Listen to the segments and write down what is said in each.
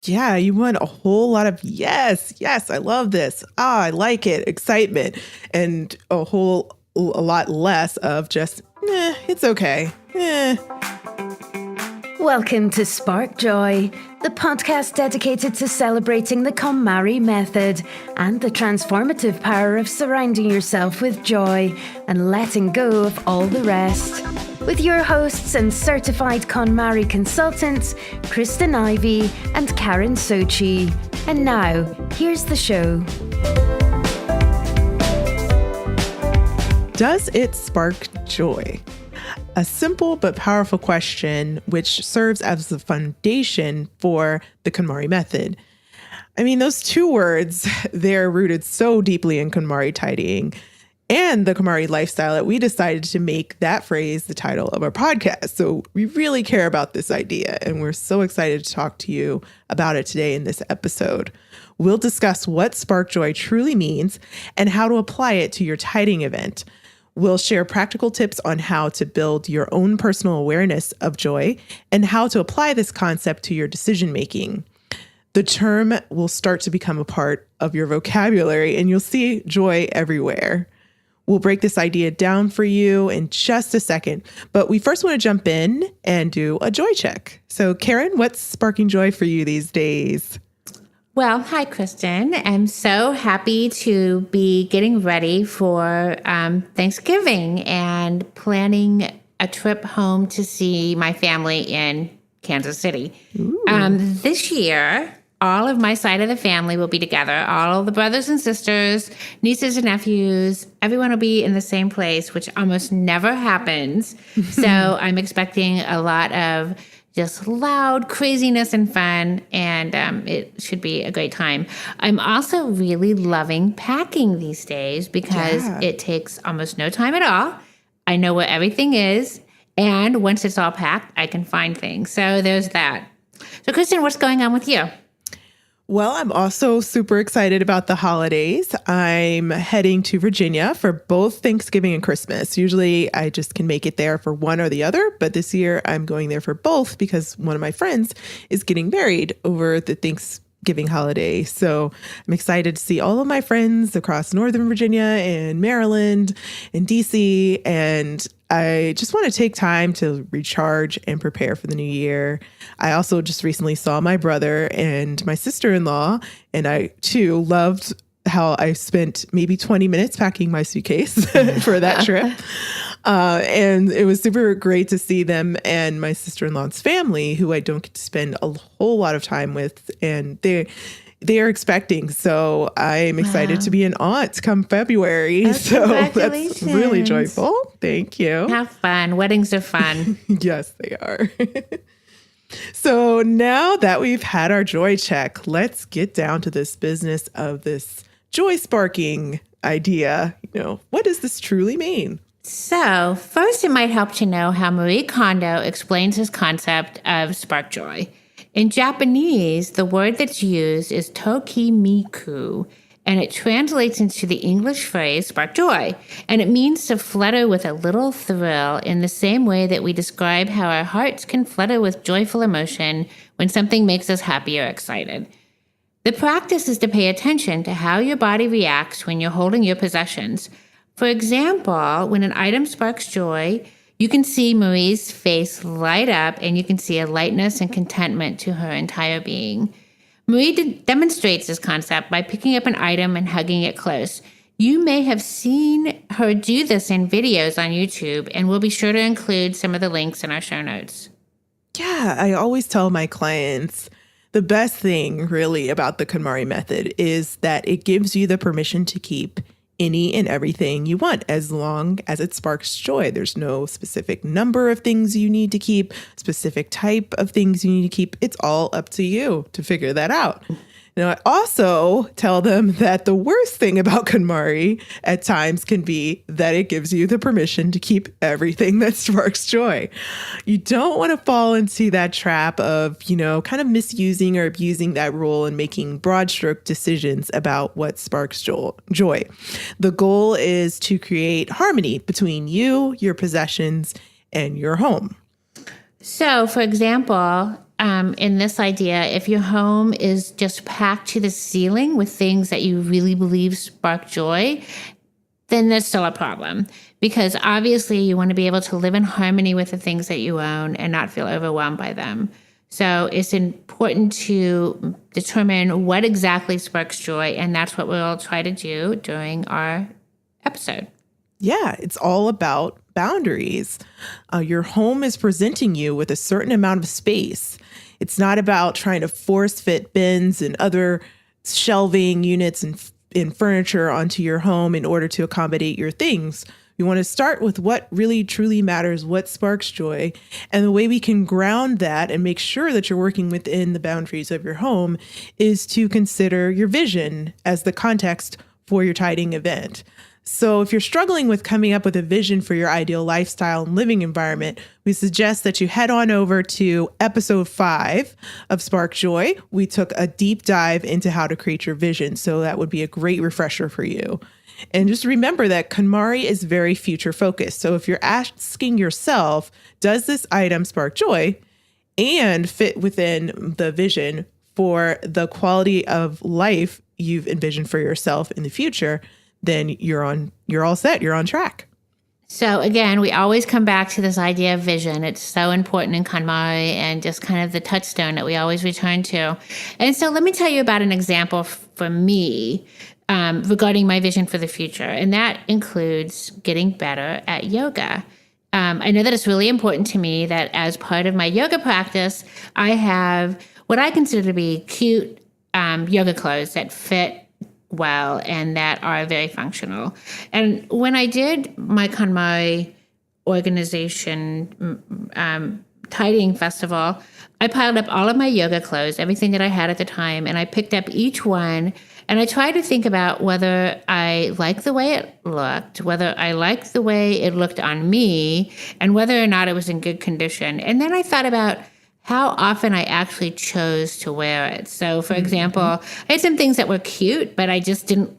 Yeah, you want a whole lot of yes, I love this. I like it, excitement, and a lot less of just, it's okay. Welcome to Spark Joy, the podcast dedicated to celebrating the KonMari method and the transformative power of surrounding yourself with joy and letting go of all the rest. With your hosts and certified KonMari consultants, Kristyn Ivy and Karin Sochi. And now, here's the show. Does it spark joy? A simple but powerful question which serves as the foundation for the KonMari method. I mean, those two words, they're rooted so deeply in KonMari tidying and the KonMari lifestyle that we decided to make that phrase the title of our podcast. So we really care about this idea, and we're so excited to talk to you about it today in this episode. We'll discuss what spark joy truly means and how to apply it to your tidying event. We'll share practical tips on how to build your own personal awareness of joy and how to apply this concept to your decision making. The term will start to become a part of your vocabulary, and you'll see joy everywhere. We'll break this idea down for you in just a second, but we first want to jump in and do a joy check. So, Karin, what's sparking joy for you these days? Well, hi, Kristyn. I'm so happy to be getting ready for Thanksgiving and planning a trip home to see my family in Kansas City. This year, all of my side of the family will be together. All of the brothers and sisters, nieces and nephews, everyone will be in the same place, which almost never happens. So I'm expecting a lot of just loud craziness and fun, and it should be a great time. I'm also really loving packing these days because it takes almost no time at all. I know where everything is, and once it's all packed, I can find things. So there's that. So, Kristyn, what's going on with you? Well, I'm also super excited about the holidays. I'm heading to Virginia for both Thanksgiving and Christmas. Usually I just can make it there for one or the other, but this year I'm going there for both because one of my friends is getting married over the Thanksgiving holiday. So I'm excited to see all of my friends across Northern Virginia and Maryland and DC, and I just want to take time to recharge and prepare for the new year. I also just recently saw my brother and my sister-in-law, and I too loved how I spent maybe 20 minutes packing my suitcase for that trip. And it was super great to see them and my sister-in-law's family, who I don't get to spend a whole lot of time with. And they are expecting. So I'm excited to be an aunt come February. Oh, so that's really joyful. Thank you. Have fun. Weddings are fun. Yes, they are. So now that we've had our joy check, let's get down to this business of this joy sparking idea. What does this truly mean? So first, it might help to know how Marie Kondo explains his concept of spark joy. In Japanese, the word that's used is Tokimeku, and it translates into the English phrase spark joy. And it means to flutter with a little thrill in the same way that we describe how our hearts can flutter with joyful emotion when something makes us happy or excited. The practice is to pay attention to how your body reacts when you're holding your possessions. For example, when an item sparks joy, you can see Marie's face light up, and you can see a lightness and contentment to her entire being. Marie demonstrates this concept by picking up an item and hugging it close. You may have seen her do this in videos on YouTube, and we'll be sure to include some of the links in our show notes. Yeah, I always tell my clients the best thing really about the KonMari method is that it gives you the permission to keep any and everything you want, as long as it sparks joy. There's no specific number of things you need to keep, specific type of things you need to keep. It's all up to you to figure that out. Now, I also tell them that the worst thing about KonMari at times can be that it gives you the permission to keep everything that sparks joy. You don't want to fall into that trap of, kind of misusing or abusing that rule and making broad stroke decisions about what sparks joy. The goal is to create harmony between you, your possessions, and your home. So, for example, in this idea, if your home is just packed to the ceiling with things that you really believe spark joy, then there's still a problem, because obviously you want to be able to live in harmony with the things that you own and not feel overwhelmed by them. So it's important to determine what exactly sparks joy, and that's what we'll try to do during our episode. Yeah, it's all about boundaries. Your home is presenting you with a certain amount of space. It's not about trying to force fit bins and other shelving units and furniture onto your home in order to accommodate your things. You want to start with what really truly matters, what sparks joy. And the way we can ground that and make sure that you're working within the boundaries of your home is to consider your vision as the context for your tidying event. So if you're struggling with coming up with a vision for your ideal lifestyle and living environment, we suggest that you head on over to episode 5 of Spark Joy. We took a deep dive into how to create your vision, so that would be a great refresher for you. And just remember that KonMari is very future focused. So if you're asking yourself, does this item spark joy and fit within the vision for the quality of life you've envisioned for yourself in the future, then you're all set. You're on track. So again, we always come back to this idea of vision. It's so important in KonMari and just kind of the touchstone that we always return to. And so let me tell you about an example for me regarding my vision for the future. And that includes getting better at yoga. I know that it's really important to me that as part of my yoga practice, I have what I consider to be cute yoga clothes that fit well and that are very functional. And when I did my KonMari organization tidying festival, I piled up all of my yoga clothes, everything that I had at the time, and I picked up each one, and I tried to think about whether I liked the way it looked, whether I liked the way it looked on me, and whether or not it was in good condition. And then I thought about how often I actually chose to wear it. So, for example, I had some things that were cute, but I just didn't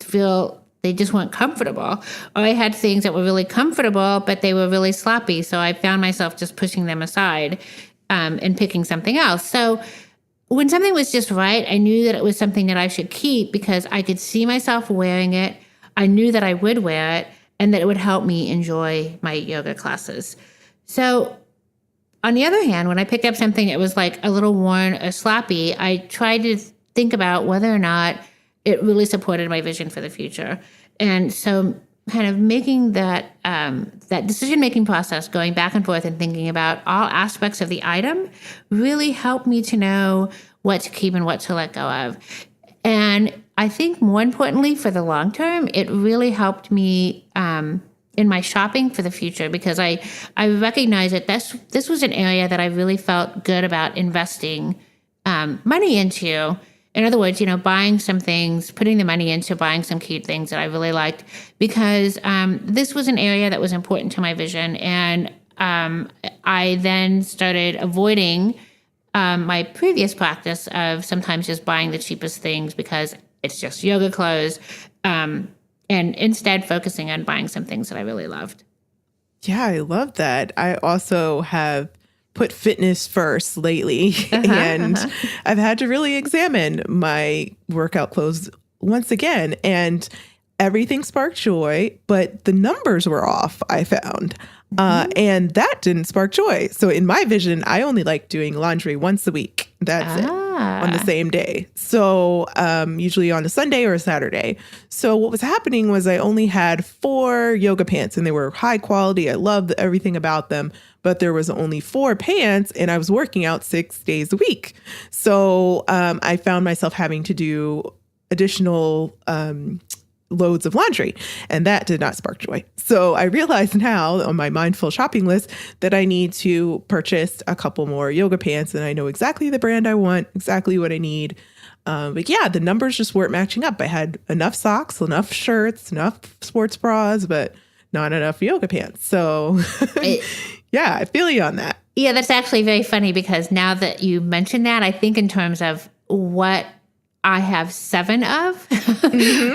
feel they just weren't comfortable. Or I had things that were really comfortable, but they were really sloppy. So I found myself just pushing them aside and picking something else. So when something was just right, I knew that it was something that I should keep because I could see myself wearing it. I knew that I would wear it and that it would help me enjoy my yoga classes. So on the other hand, when I picked up something that was like a little worn or sloppy, I tried to think about whether or not it really supported my vision for the future. And so kind of making that decision-making process, going back and forth and thinking about all aspects of the item really helped me to know what to keep and what to let go of. And I think more importantly for the long term, it really helped me in my shopping for the future, because I recognize that this was an area that I really felt good about investing money into. In other words, buying some things, putting the money into buying some cute things that I really liked, because this was an area that was important to my vision. And I then started avoiding my previous practice of sometimes just buying the cheapest things because it's just yoga clothes. And instead focusing on buying some things that I really loved. Yeah, I love that. I also have put fitness first lately, and I've had to really examine my workout clothes once again. And everything sparked joy, but the numbers were off, I found. And that didn't spark joy. So in my vision, I only like doing laundry once a week. That's it, on the same day. So usually on a Sunday or a Saturday. So what was happening was I only had 4 yoga pants, and they were high quality. I loved everything about them, but there was only 4 pants, and I was working out 6 days a week. So I found myself having to do additional loads of laundry, and that did not spark joy. So I realize now on my mindful shopping list that I need to purchase a couple more yoga pants, and I know exactly the brand I want, exactly what I need. But yeah, the numbers just weren't matching up. I had enough socks, enough shirts, enough sports bras, but not enough yoga pants. So yeah, I feel you on that. Yeah, that's actually very funny, because now that you mention that, I think in terms of what I have 7 of,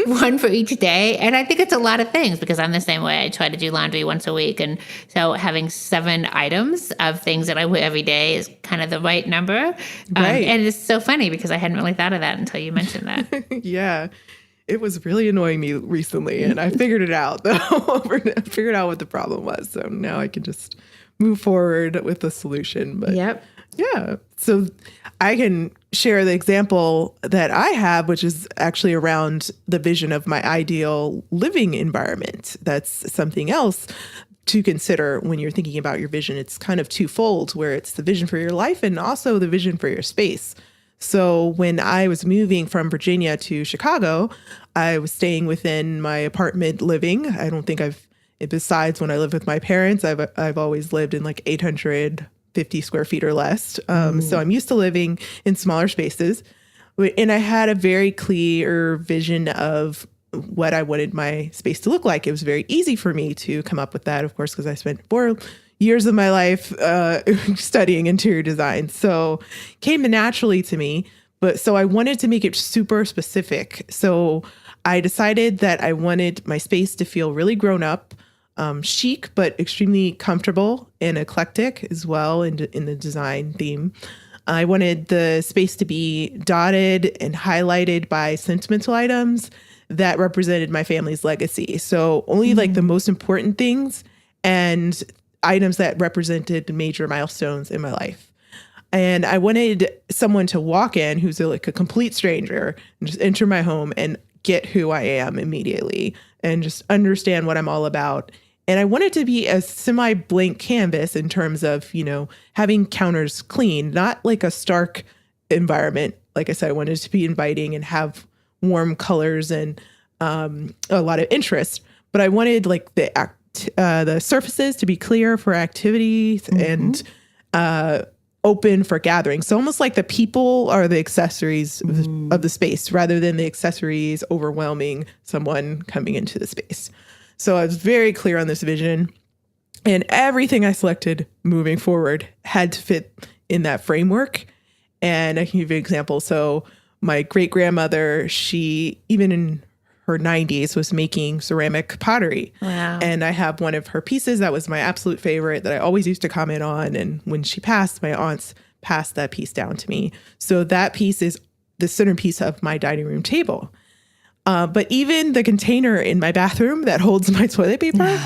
one for each day. And I think it's a lot of things because I'm the same way. I try to do laundry once a week. And so having 7 items of things that I wear every day is kind of the right number. Right. And it's so funny because I hadn't really thought of that until you mentioned that. Yeah. It was really annoying me recently, and I figured it out, though. I figured out what the problem was. So now I can just move forward with the solution. But Yep. yeah. So I can share the example that I have, which is actually around the vision of my ideal living environment. That's something else to consider when you're thinking about your vision. It's kind of twofold, where it's the vision for your life and also the vision for your space. So when I was moving from Virginia to Chicago, I was staying within my apartment living. I don't think besides when I lived with my parents, I've always lived in like 850 square feet or less. So I'm used to living in smaller spaces. And I had a very clear vision of what I wanted my space to look like. It was very easy for me to come up with that, of course, because I spent 4 years of my life studying interior design. So came naturally to me. But so I wanted to make it super specific. So I decided that I wanted my space to feel really grown up, chic, but extremely comfortable and eclectic as well in the design theme. I wanted the space to be dotted and highlighted by sentimental items that represented my family's legacy. So only like the most important things and items that represented major milestones in my life. And I wanted someone to walk in who's like a complete stranger and just enter my home and get who I am immediately and just understand what I'm all about. And I want it to be a semi-blank canvas in terms of, having counters clean, not like a stark environment. Like I said, I wanted it to be inviting and have warm colors and a lot of interest. But I wanted like the surfaces to be clear for activities and open for gatherings. So almost like the people are the accessories of the space rather than the accessories overwhelming someone coming into the space. So I was very clear on this vision, and everything I selected moving forward had to fit in that framework. And I can give you an example. So my great grandmother, she, even in her 90s, was making ceramic pottery. Wow. And I have one of her pieces that was my absolute favorite that I always used to comment on. And when she passed, my aunts passed that piece down to me. So that piece is the centerpiece of my dining room table. But even the container in my bathroom that holds my toilet paper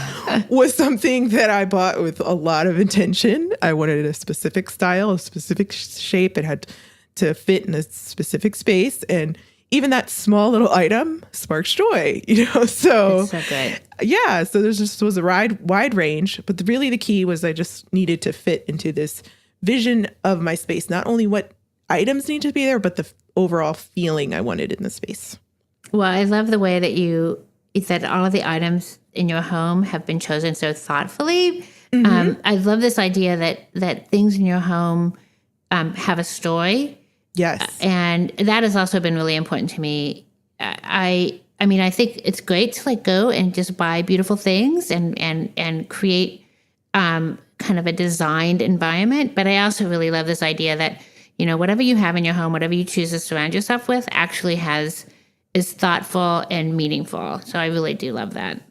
was something that I bought with a lot of intention. I wanted a specific style, a specific shape. It had to fit in a specific space. And even that small little item sparks joy, so. It's so good. Yeah. So there just was a wide range, but really the key was I just needed to fit into this vision of my space, not only what items need to be there, but the overall feeling I wanted in the space. Well, I love the way that you said all of the items in your home have been chosen so thoughtfully. I love this idea that things in your home have a story. Yes. And that has also been really important to me. I mean, I think it's great to go and just buy beautiful things and create kind of a designed environment. But I also really love this idea that, whatever you have in your home, whatever you choose to surround yourself with actually is thoughtful and meaningful. So I really do love that.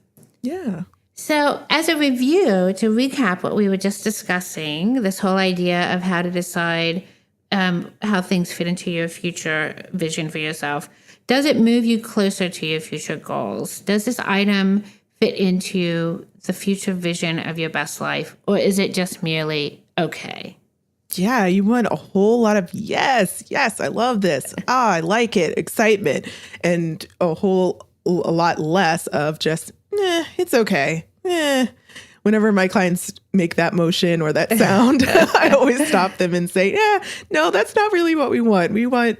Yeah. So as a review, to recap what we were just discussing, this whole idea of how to decide how things fit into your future vision for yourself, does it move you closer to your future goals? Does this item fit into the future vision of your best life? Or is it just merely okay? Yeah, you want a whole lot of yes, I love this. I like it, excitement, and a lot less of just, it's okay. Whenever my clients make that motion or that sound, I always stop them and say, no, that's not really what we want. We want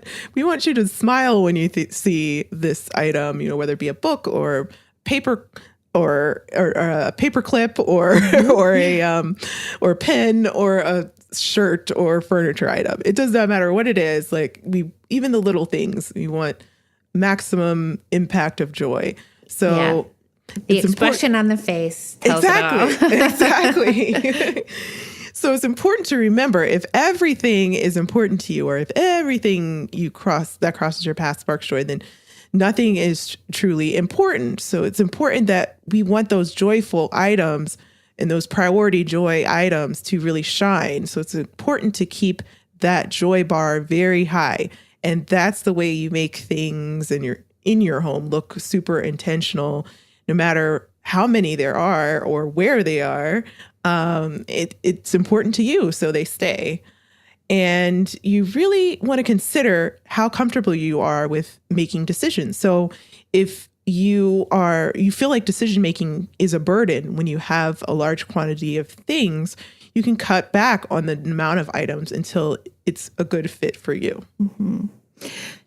you to smile when you see this item, whether it be a book or paper or a paper clip or a pen or a shirt or furniture item. It does not matter what it is. Even the little things, we want maximum impact of joy. So the expression on the face tells it all. Exactly. So it's important to remember, if everything is important to you, or if everything that crosses your path sparks joy, then nothing is truly important. So it's important that we want those joyful items and those priority joy items to really shine. So it's important to keep that joy bar very high. And that's the way you make things in your home look super intentional, no matter how many there are or where they are. It's important to you, so they stay. And you really want to consider how comfortable you are with making decisions. So if you feel like decision making is a burden when you have a large quantity of things, you can cut back on the amount of items until it's a good fit for you. Mm-hmm.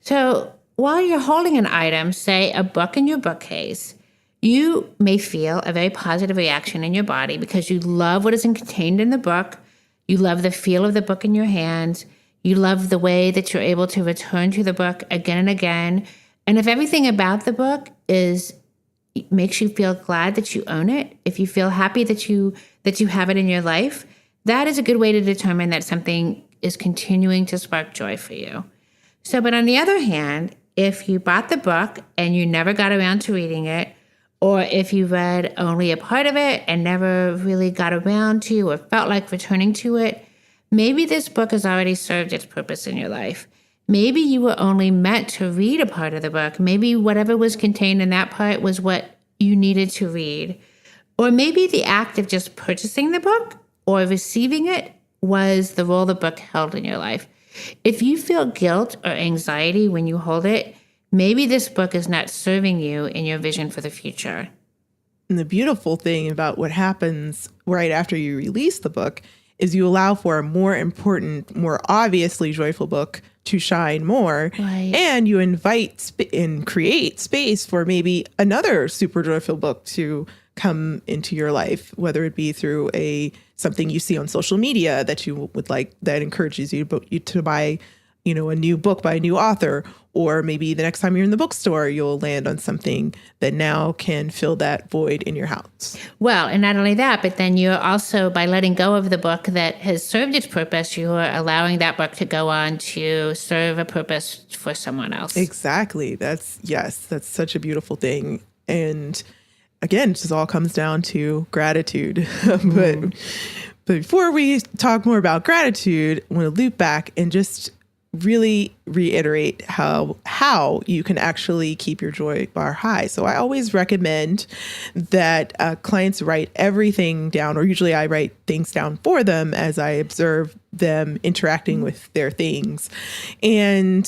So while you're holding an item, say a book in your bookcase, you may feel a very positive reaction in your body because you love what is contained in the book. You love the feel of the book in your hands. You love the way that you're able to return to the book again and again. And if everything about the book makes you feel glad that you own it, if you feel happy that you have it in your life, that is a good way to determine that something is continuing to spark joy for you. So, but on the other hand, if you bought the book and you never got around to reading it, or if you read only a part of it and never really got around to or felt like returning to it, maybe this book has already served its purpose in your life. Maybe you were only meant to read a part of the book. Maybe whatever was contained in that part was what you needed to read. Or maybe the act of just purchasing the book or receiving it was the role the book held in your life. If you feel guilt or anxiety when you hold it, maybe this book is not serving you in your vision for the future. And the beautiful thing about what happens right after you release the book is you allow for a more important, more obviously joyful book to shine more. Right. And you invite and create space for maybe another super joyful book to come into your life, whether it be through something you see on social media that you would like, that encourages you to buy, a new book by a new author, or maybe the next time you're in the bookstore, you'll land on something that now can fill that void in your house. Well, and not only that, but then you're also, by letting go of the book that has served its purpose, you are allowing that book to go on to serve a purpose for someone else. Exactly. That's such a beautiful thing. And again, it just all comes down to gratitude. But before we talk more about gratitude, I want to loop back and just really reiterate how you can actually keep your joy bar high. So I always recommend that clients write everything down, or usually I write things down for them as I observe them interacting with their things, and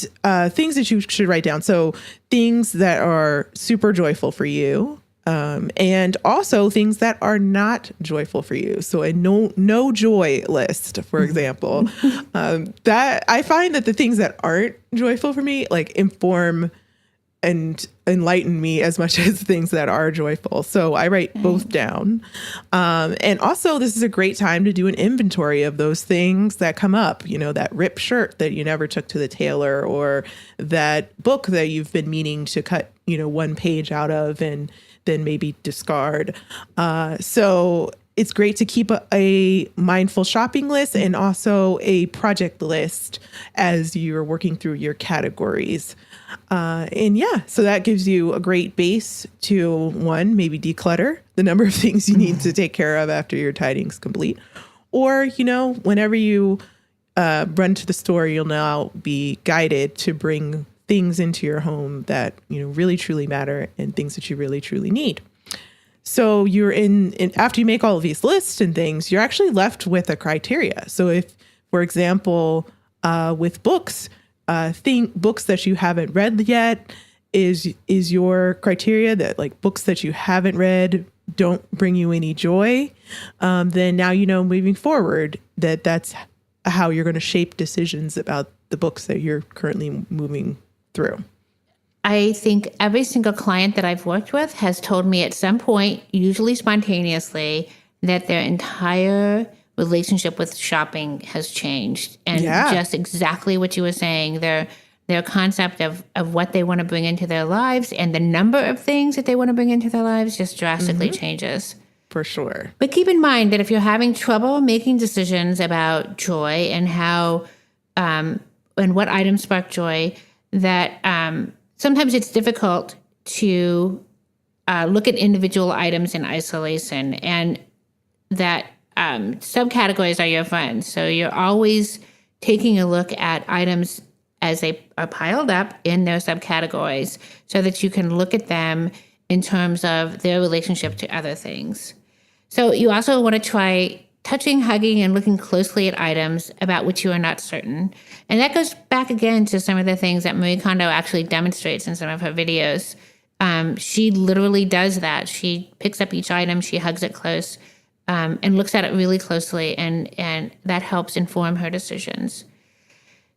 things that you should write down. So things that are super joyful for you, and also things that are not joyful for you. So a no joy list, for example, that I find that the things that aren't joyful for me, like, inform and enlighten me as much as things that are joyful. So I write both down. And also this is a great time to do an inventory of those things that come up, that ripped shirt that you never took to the tailor, or that book that you've been meaning to cut, one page out of and then maybe discard. So it's great to keep a mindful shopping list and also a project list as you're working through your categories. So that gives you a great base to, one, maybe declutter the number of things you need to take care of after your tidying's complete. Or, whenever you run to the store, you'll now be guided to bring things into your home that, really truly matter and things that you really truly need. So you're in after you make all of these lists and things, you're actually left with a criteria. So if, for example, with books, books that you haven't read yet is your criteria, that like books that you haven't read don't bring you any joy, then now, moving forward, that's how you're going to shape decisions about the books that you're currently moving through. I think every single client that I've worked with has told me at some point, usually spontaneously, that their entire relationship with shopping has changed. And just exactly what you were saying, their concept of what they want to bring into their lives and the number of things that they want to bring into their lives just drastically changes. for sure. But keep in mind that if you're having trouble making decisions about joy and how and what items spark joy, that sometimes it's difficult to look at individual items in isolation, and that subcategories are your friends. So you're always taking a look at items as they are piled up in their subcategories so that you can look at them in terms of their relationship to other things. So you also want to try touching, hugging, and looking closely at items about which you are not certain. And that goes back again to some of the things that Marie Kondo actually demonstrates in some of her videos. She literally does that. She picks up each item, she hugs it close, and looks at it really closely, and that helps inform her decisions.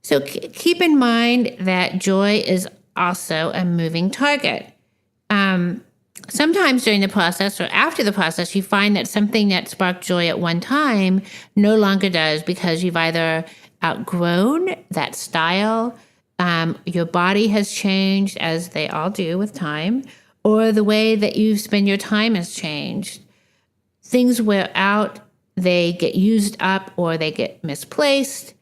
So keep in mind that joy is also a moving target. Sometimes during the process or after the process, you find that something that sparked joy at one time no longer does because you've either outgrown that style, your body has changed, as they all do with time, or the way that you spend your time has changed. Things wear out, they get used up, or they get misplaced,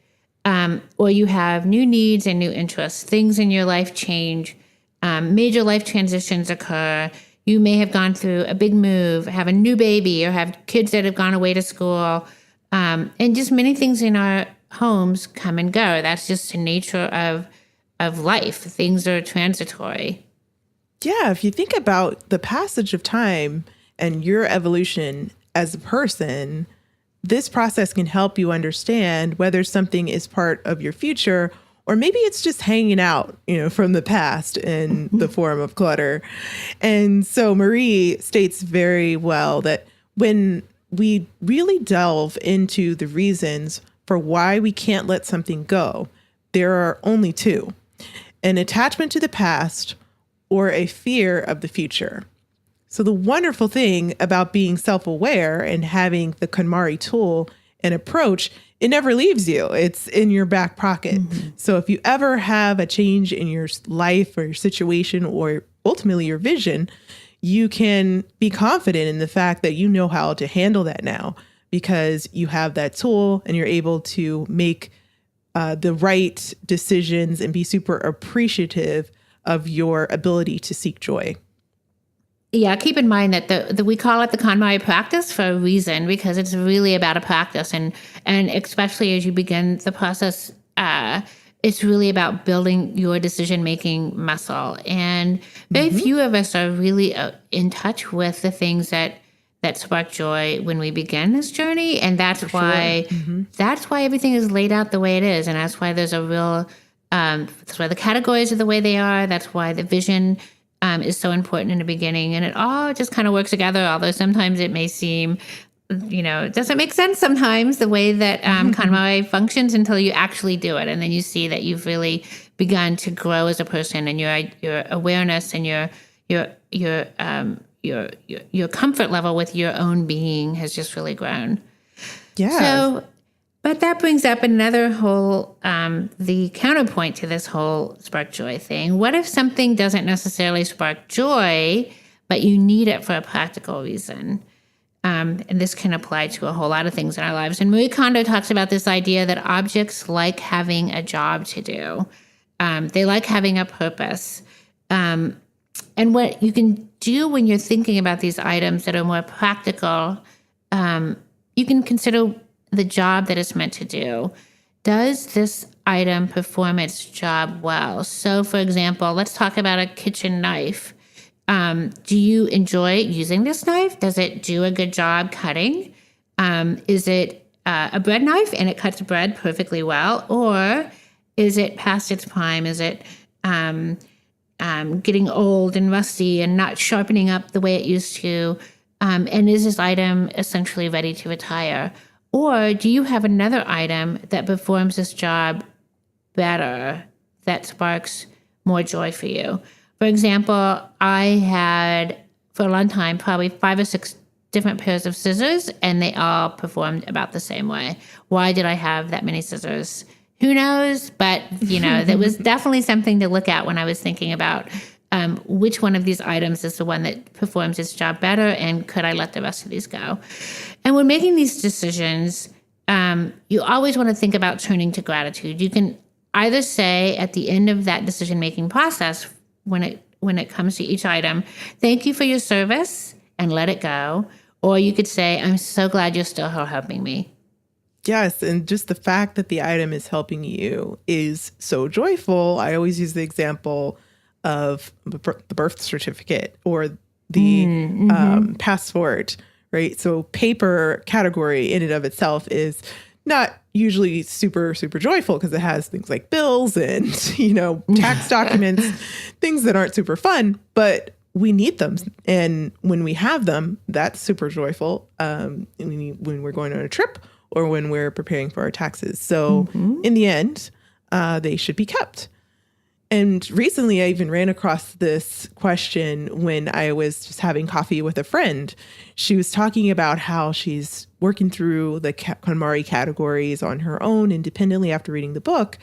or you have new needs and new interests. Things in your life change. Major life transitions occur. You may have gone through a big move, have a new baby, or have kids that have gone away to school. And just many things in our homes come and go. That's just the nature of life. Things are transitory. Yeah, if you think about the passage of time and your evolution as a person, this process can help you understand whether something is part of your future or maybe it's just hanging out, from the past in the form of clutter. And so Marie states very well that when we really delve into the reasons for why we can't let something go, there are only two: an attachment to the past or a fear of the future. So the wonderful thing about being self-aware and having the KonMari tool and approach, it never leaves you. It's in your back pocket. Mm-hmm. So if you ever have a change in your life or your situation or ultimately your vision, you can be confident in the fact that you know how to handle that now because you have that tool and you're able to make the right decisions and be super appreciative of your ability to seek joy. Yeah, keep in mind that we call it the KonMari practice for a reason, because it's really about a practice, and especially as you begin the process, it's really about building your decision-making muscle. And very few of us are really in touch with the things that spark joy when we begin this journey, and that's why everything is laid out the way it is, and that's why there's a real that's why the categories are the way they are. That's why the vision is so important in the beginning, and it all just kind of works together, although sometimes it may seem, it doesn't make sense sometimes the way that KonMari functions until you actually do it, and then you see that you've really begun to grow as a person, and your awareness and your comfort level with your own being has just really grown. Yeah. But that brings up another whole, the counterpoint to this whole spark joy thing. What if something doesn't necessarily spark joy, but you need it for a practical reason? And this can apply to a whole lot of things in our lives. And Marie Kondo talks about this idea that objects like having a job to do. They like having a purpose. And what you can do when you're thinking about these items that are more practical, you can consider the job that it's meant to do. Does this item perform its job well? So, for example, let's talk about a kitchen knife. Do you enjoy using this knife? Does it do a good job cutting? Is it a bread knife and it cuts bread perfectly well? Or is it past its prime? Is it getting old and rusty and not sharpening up the way it used to? And is this item essentially ready to retire? Or do you have another item that performs this job better, that sparks more joy for you? For example, I had, for a long time, probably 5 or 6 different pairs of scissors, and they all performed about the same way. Why did I have that many scissors? Who knows? But, that was definitely something to look at when I was thinking about which one of these items is the one that performs its job better, and could I let the rest of these go? And when making these decisions, you always want to think about turning to gratitude. You can either say at the end of that decision-making process, when it comes to each item, thank you for your service, and let it go. Or you could say, I'm so glad you're still helping me. Yes, and just the fact that the item is helping you is so joyful. I always use the example of the birth certificate or the passport, right? So paper category in and of itself is not usually super, super joyful because it has things like bills and, tax documents, things that aren't super fun, but we need them. And when we have them, that's super joyful when we're going on a trip or when we're preparing for our taxes. So in the end, they should be kept. And recently I even ran across this question when I was just having coffee with a friend. She was talking about how she's working through the KonMari categories on her own independently after reading the book.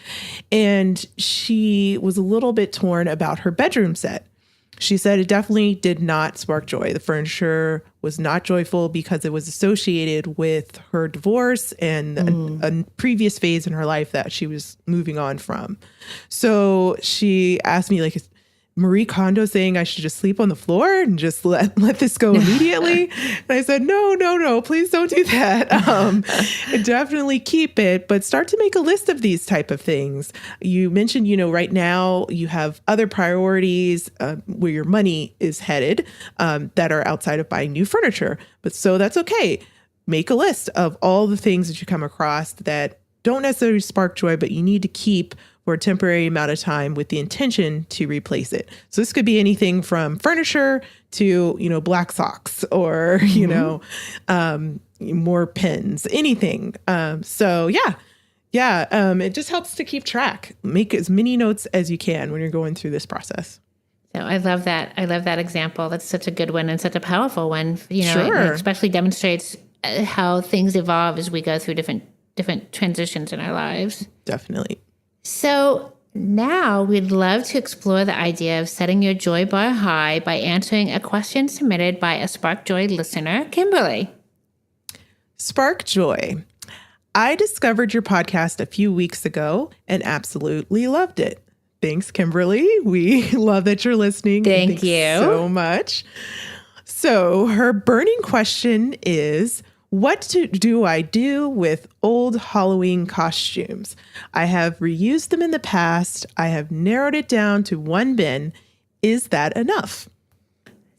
And she was a little bit torn about her bedroom set. She said it definitely did not spark joy. The furniture was not joyful because it was associated with her divorce and a previous phase in her life that she was moving on from. So she asked me, like, is Marie Kondo saying I should just sleep on the floor and just let this go immediately? And I said, no, please don't do that. Definitely keep it, but start to make a list of these type of things. You mentioned, right now you have other priorities where your money is headed that are outside of buying new furniture. But so that's okay. Make a list of all the things that you come across that don't necessarily spark joy, but you need to keep for a temporary amount of time with the intention to replace it. So this could be anything from furniture to, black socks or, more pens, anything. It just helps to keep track. Make as many notes as you can when you're going through this process. So I love that. I love that example. That's such a good one and such a powerful one. Sure. It especially demonstrates how things evolve as we go through different transitions in our lives. Definitely. So now we'd love to explore the idea of setting your joy bar high by answering a question submitted by a Spark Joy listener, Kimberly. Spark Joy. I discovered your podcast a few weeks ago and absolutely loved it. Thanks, Kimberly. We love that you're listening. Thank you so much. So her burning question is, what do I do with old Halloween costumes? I have reused them in the past. I have narrowed it down to one bin. Is that enough?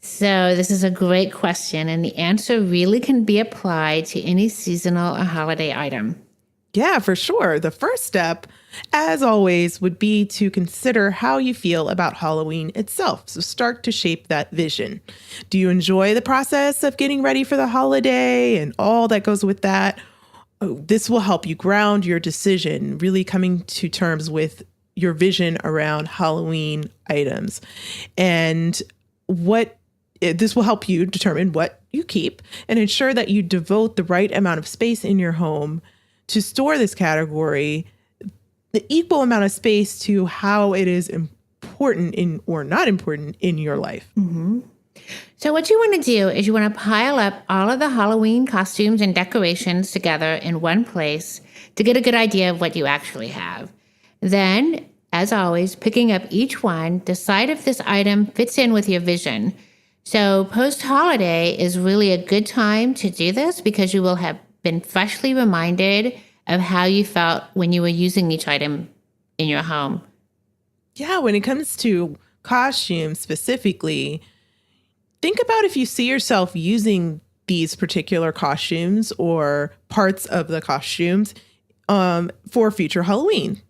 So this is a great question, and the answer really can be applied to any seasonal or holiday item. Yeah, for sure. The first step, as always, would be to consider how you feel about Halloween itself. So start to shape that vision. Do you enjoy the process of getting ready for the holiday and all that goes with that? This will help you ground your decision, really coming to terms with your vision around Halloween items. And this will help you determine what you keep and ensure that you devote the right amount of space in your home to store this category, the equal amount of space to how it is important or not important in your life. Mm-hmm. So what you want to do is you want to pile up all of the Halloween costumes and decorations together in one place to get a good idea of what you actually have. Then, as always, picking up each one, decide if this item fits in with your vision. So post-holiday is really a good time to do this because you will have been freshly reminded of how you felt when you were using each item in your home. Yeah, when it comes to costumes specifically, think about if you see yourself using these particular costumes or parts of the costumes for future Halloween.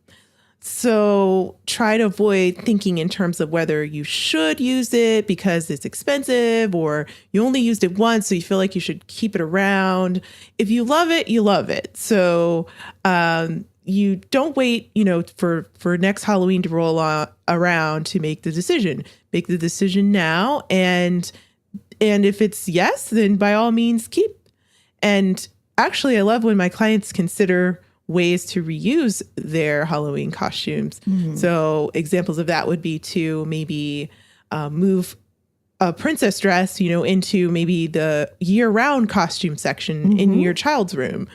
So try to avoid thinking in terms of whether you should use it because it's expensive or you only used it once, so you feel like you should keep it around. If you love it, you love it. So you don't wait, for next Halloween to roll around to make the decision. Make the decision now. And if it's yes, then by all means keep. And actually, I love when my clients consider ways to reuse their Halloween costumes. Mm-hmm. So examples of that would be to maybe move a princess dress, into maybe the year-round costume section in your child's room,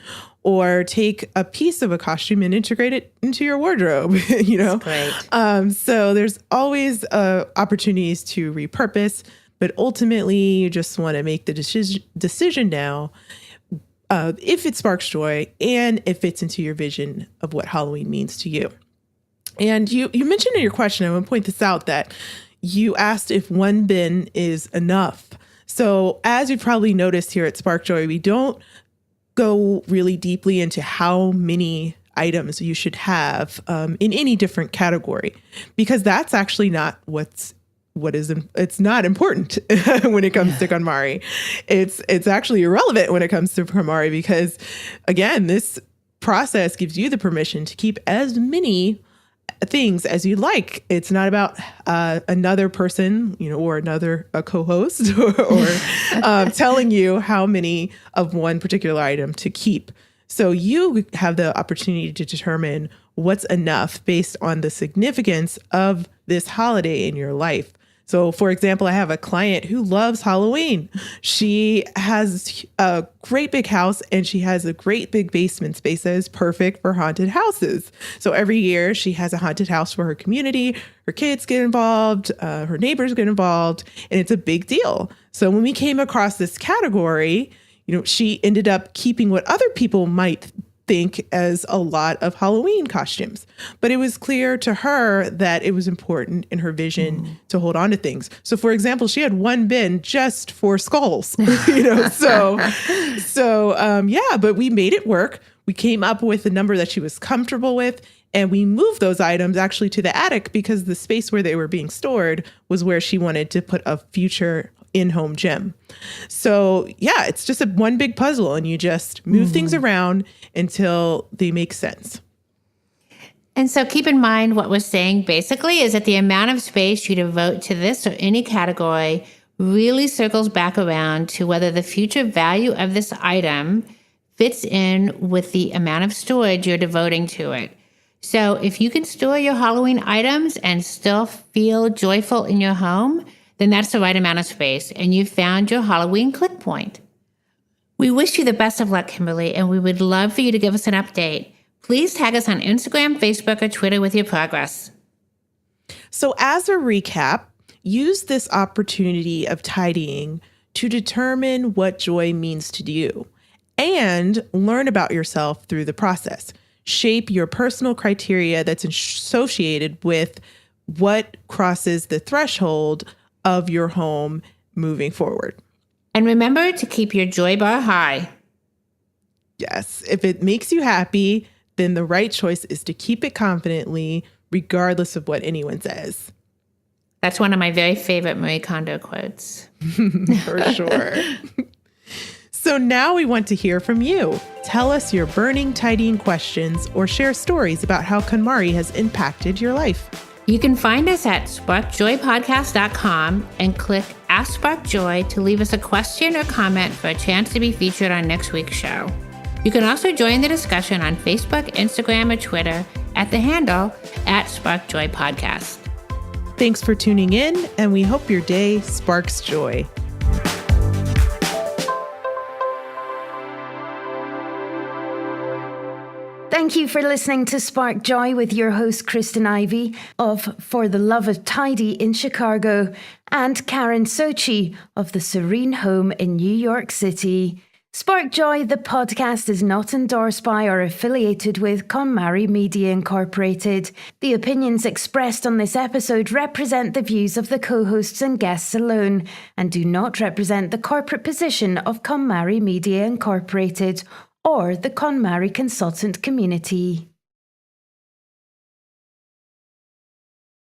or take a piece of a costume and integrate it into your wardrobe, Great. So there's always opportunities to repurpose, but ultimately you just want to make the decision now if it sparks joy and it fits into your vision of what Halloween means to you. And you mentioned in your question, I want to point this out, that you asked if one bin is enough. So as you've probably noticed here at Spark Joy, we don't go really deeply into how many items you should have in any different category, because that's actually not it's not important when it comes to KonMari. It's actually irrelevant when it comes to KonMari, because again, this process gives you the permission to keep as many things as you like. It's not about another person, or a co-host or telling you how many of one particular item to keep. So you have the opportunity to determine what's enough based on the significance of this holiday in your life. So, for example, I have a client who loves Halloween. She has a great big house and she has a great big basement space that is perfect for haunted houses. So every year she has a haunted house for her community. Her kids get involved, her neighbors get involved, and it's a big deal. So when we came across this category, she ended up keeping what other people might think as a lot of Halloween costumes. But it was clear to her that it was important in her vision to hold on to things. So for example, she had one bin just for skulls, but we made it work. We came up with a number that she was comfortable with, and we moved those items actually to the attic because the space where they were being stored was where she wanted to put a future in-home gym. So yeah, it's just one big puzzle, and you just move things around until they make sense. And so keep in mind what we're saying basically is that the amount of space you devote to this or any category really circles back around to whether the future value of this item fits in with the amount of storage you're devoting to it. So if you can store your Halloween items and still feel joyful in your home, then that's the right amount of space, and you've found your Halloween click point. We wish you the best of luck, Kimberly, and we would love for you to give us an update. Please tag us on Instagram, Facebook, or Twitter with your progress. So as a recap, use this opportunity of tidying to determine what joy means to you and learn about yourself through the process. Shape your personal criteria that's associated with what crosses the threshold of your home moving forward. And remember to keep your joy bar high. Yes, if it makes you happy, then the right choice is to keep it confidently, regardless of what anyone says. That's one of my very favorite Marie Kondo quotes. For sure. So now we want to hear from you. Tell us your burning tidying questions or share stories about how KonMari has impacted your life. You can find us at sparkjoypodcast.com and click Ask Spark Joy to leave us a question or comment for a chance to be featured on next week's show. You can also join the discussion on Facebook, Instagram, or Twitter at the handle @SparkJoyPodcast. Thanks for tuning in, and we hope your day sparks joy. Thank you for listening to Spark Joy with your host, Kristyn Ivy of For the Love of Tidy in Chicago and Karen Sochi of the Serene Home in New York City. Spark Joy, the podcast, is not endorsed by or affiliated with KonMari Media Incorporated. The opinions expressed on this episode represent the views of the co-hosts and guests alone and do not represent the corporate position of KonMari Media Incorporated or the KonMari consultant community.